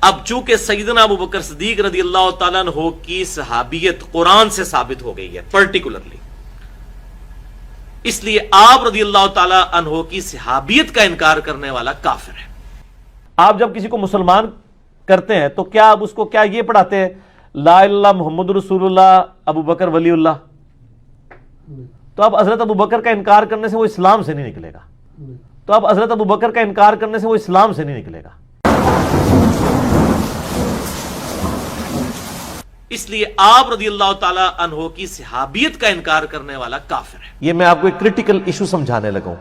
اب چونکہ سیدنا ابو بکر صدیق رضی اللہ تعالیٰ عنہ کی صحابیت قرآن سے ثابت ہو گئی ہے پرٹیکولرلی، اس لیے آپ رضی اللہ تعالیٰ عنہ کی صحابیت کا انکار کرنے والا کافر ہے۔ آپ جب کسی کو مسلمان کرتے ہیں تو کیا آپ اس کو کیا یہ پڑھاتے ہیں لا الہ الا اللہ محمد رسول اللہ ابو بکر ولی اللہ؟ تو اب حضرت ابو بکر کا انکار کرنے سے وہ اسلام سے نہیں نکلے گا، تو اب حضرت ابو بکر کا انکار کرنے سے وہ اسلام سے نہیں نکلے گا۔ اس لیے آپ رضی اللہ تعالی عنہ کی صحابیت کا انکار کرنے والا کافر ہے۔ یہ میں آپ کو ایک کرٹیکل ایشو سمجھانے لگا ہوں۔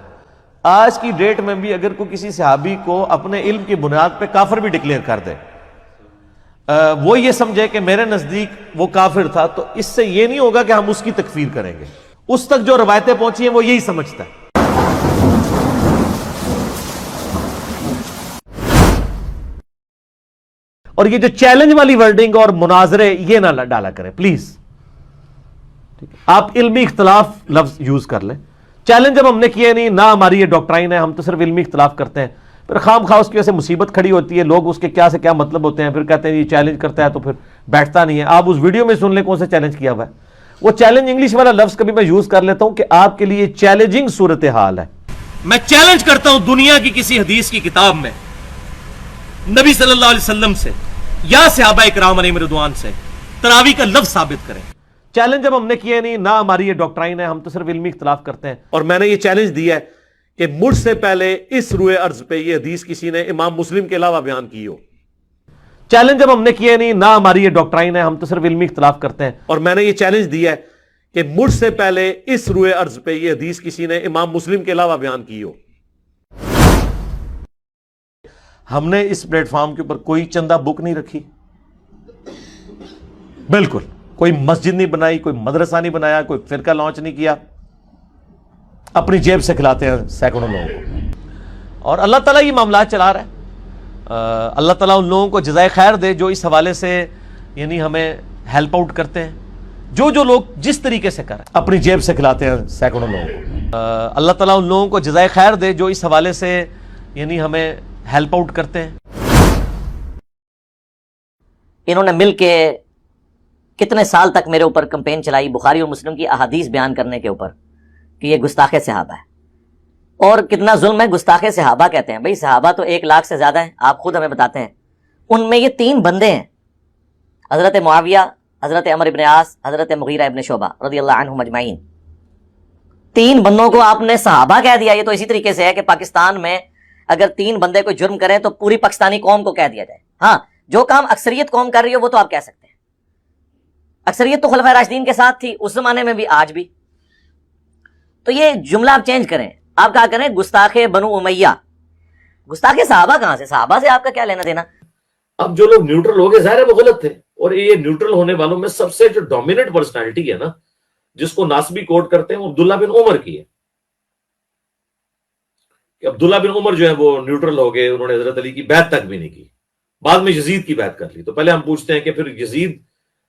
آج کی ڈیٹ میں بھی اگر کوئی کسی صحابی کو اپنے علم کی بنیاد پہ کافر بھی ڈکلیئر کر دے، وہ یہ سمجھے کہ میرے نزدیک وہ کافر تھا، تو اس سے یہ نہیں ہوگا کہ ہم اس کی تکفیر کریں گے۔ اس تک جو روایتیں پہنچی ہیں وہ یہی سمجھتا ہے۔ اور یہ جو چیلنج والی ورڈنگ اور مناظرے یہ نہ ڈالا کریں پلیز، آپ علمی اختلاف لفظ یوز کر لیں۔ چیلنج جب ہم نے کیے نہیں، نہ ہماری یہ ڈاکٹرائن ہے، ہم تو صرف علمی اختلاف کرتے ہیں، پھر خام خواہ اس کی وجہ سے مصیبت کھڑی ہوتی ہے، لوگ اس کے کیا سے کیا مطلب ہوتے ہیں، پھر کہتے ہیں یہ چیلنج کرتا ہے تو پھر بیٹھتا نہیں ہے۔ آپ اس ویڈیو میں سن لیں کون سے چیلنج کیا ہوا ہے۔ وہ چیلنج انگلش والا لفظ کبھی میں یوز کر لیتا ہوں کہ آپ کے لیے چیلنجنگ صورتحال ہے۔ میں چیلنج کرتا ہوں دنیا کی کسی حدیث کی کتاب میں نبی صلی اللہ علیہ وسلم سے یا صحابہ اکرام علیہم رضوان سے تراویح کا لفظ ثابت کریں۔ چیلنج جب ہم نے کیے نہیں، نہ ہماری یہ ڈاکٹرائن ہے، ہم تو صرف علمی اختلاف کرتے ہیں۔ اور میں نے یہ چیلنج دیا ہے کہ مجھ سے پہلے اس روئے ارض پہ یہ حدیث کسی نے امام مسلم کے علاوہ بیان کی ہو۔ چیلنج جب ہم نے کیے نہیں، نہ ہماری یہ ڈاکٹرائن ہے، ہم تو صرف علمی اختلاف کرتے ہیں۔ اور میں نے یہ چیلنج دیا ہے کہ مجھ سے پہلے اس روئے ارض پہ یہ حدیث کسی نے امام مسلم کے علاوہ بیان کی ہو۔ ہم نے اس پلیٹ فارم کے اوپر کوئی چندہ بک نہیں رکھی، بالکل کوئی مسجد نہیں بنائی، کوئی مدرسہ نہیں بنایا، کوئی فرقہ لانچ نہیں کیا، اپنی جیب سے کھلاتے ہیں سینکڑوں لوگوں کو، اور اللہ تعالیٰ یہ معاملات چلا رہا ہے۔ اللہ تعالیٰ ان لوگوں کو جزائے خیر دے جو اس حوالے سے یعنی ہمیں ہیلپ آؤٹ کرتے ہیں، جو لوگ جس طریقے سے کریں، اپنی جیب سے کھلاتے ہیں سینکڑوں لوگوں کو۔ اللہ تعالیٰ ان لوگوں کو جزائے خیر دے جو اس حوالے سے یعنی ہمیں ہیلپ آؤٹ کرتے ہیں۔ انہوں نے مل کے کتنے سال تک میرے اوپر کمپین چلائی بخاری اور مسلم کی احادیث بیان کرنے کے اوپر کہ یہ گستاخ صحابہ ہے، اور کتنا ظلم ہے۔ گستاخ صحابہ کہتے ہیں، بھئی صحابہ تو 1,00,000 سے زیادہ ہیں، آپ خود ہمیں بتاتے ہیں۔ ان میں یہ 3 بندے ہیں، حضرت معاویہ، حضرت عمر بن عاص، حضرت مغیرہ ابن شعبہ رضی اللہ عنہم اجمعین۔ 3 بندوں کو آپ نے صحابہ کہہ دیا۔ یہ تو اسی طریقے سے ہے کہ پاکستان میں اگر 3 بندے کوئی جرم کریں تو پوری پاکستانی قوم کو کہہ دیا جائے۔ ہاں، جو کام اکثریت قوم کر رہی ہے وہ تو آپ کہہ سکتے ہیں۔ اکثریت تو خلفائے راشدین کے ساتھ تھی اس زمانے میں بھی، آج بھی۔ تو یہ جملہ آپ چینج کریں، آپ کہا کریں گستاخ بنو امیہ۔ گستاخ صحابہ کہاں سے؟ صحابہ سے آپ کا کیا لینا دینا؟ اب جو لوگ نیوٹرل ہو گئے ظاہر ہے وہ غلط تھے، اور یہ نیوٹرل ہونے والوں میں سب سے جو ڈومیننٹ پرسنالٹی ہے نا جس کو ناسبی کوٹ کرتے ہیں وہ عبداللہ بن عمر کی ہے۔ کہ عبداللہ بن عمر جو ہے وہ نیوٹرل ہو گئے، انہوں نے حضرت علی کی بیعت تک بھی نہیں کی، بعد میں یزید کی بیعت کر لی۔ تو پہلے ہم پوچھتے ہیں کہ پھر یزید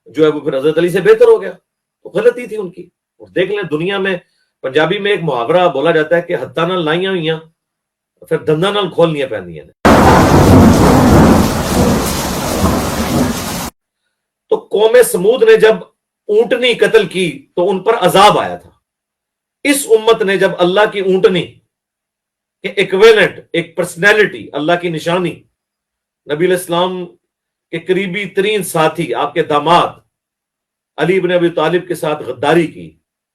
جو ہے وہ پھر حضرت علی سے بہتر ہو گیا؟ تو غلطی تھی ان کی۔ اور دیکھ لیں دنیا میں پنجابی میں ایک محاورہ بولا جاتا ہے کہ ہتھاں نال لائیاں ہوئیاں پھر دنداں نال کھولنیاں پیندیاں نے۔ تو قوم سمود نے جب اونٹنی قتل کی تو ان پر عذاب آیا تھا۔ اس امت نے جب اللہ کی اونٹنی کہ ایکویلنٹ، ایک پرسنالٹی، اللہ کی نشانی، نبی علیہ السلام کے قریبی ترین ساتھی آپ کے داماد علی بن ابی طالب کے ساتھ غداری کی،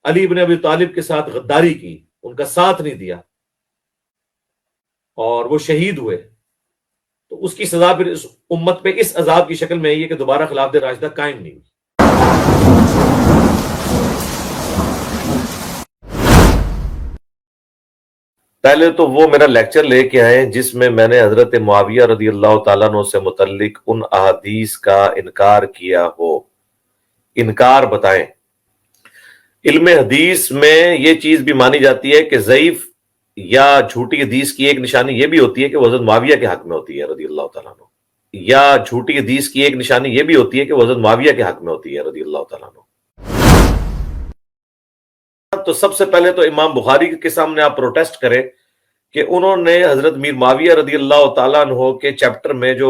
علی بن ابی طالب کے ساتھ غداری کی، ان کا ساتھ نہیں دیا اور وہ شہید ہوئے، تو اس کی سزا پھر اس امت پہ اس عذاب کی شکل میں یہ کہ دوبارہ خلافت راشدہ قائم نہیں ہوئی۔ پہلے تو وہ میرا لیکچر لے کے آئے جس میں میں نے حضرت معاویہ رضی اللہ تعالیٰ عنہ سے متعلق ان احادیث کا انکار کیا ہو، انکار بتائیں۔ علم حدیث میں یہ چیز بھی مانی جاتی ہے کہ ضعیف یا جھوٹی حدیث کی ایک نشانی یہ بھی ہوتی ہے کہ وہ حضرت معاویہ کے حق میں ہوتی ہے رضی اللہ تعالیٰ عنہ، یا جھوٹی حدیث کی ایک نشانی یہ بھی ہوتی ہے کہ وہ حضرت معاویہ کے حق میں ہوتی ہے رضی اللہ تعالیٰ عنہ۔ تو سب سے پہلے تو امام بخاری کے سامنے آپ پروٹیسٹ کریں کہ انہوں نے حضرت میر معاویہ رضی اللہ تعالیٰ عنہ کے چیپٹر میں جو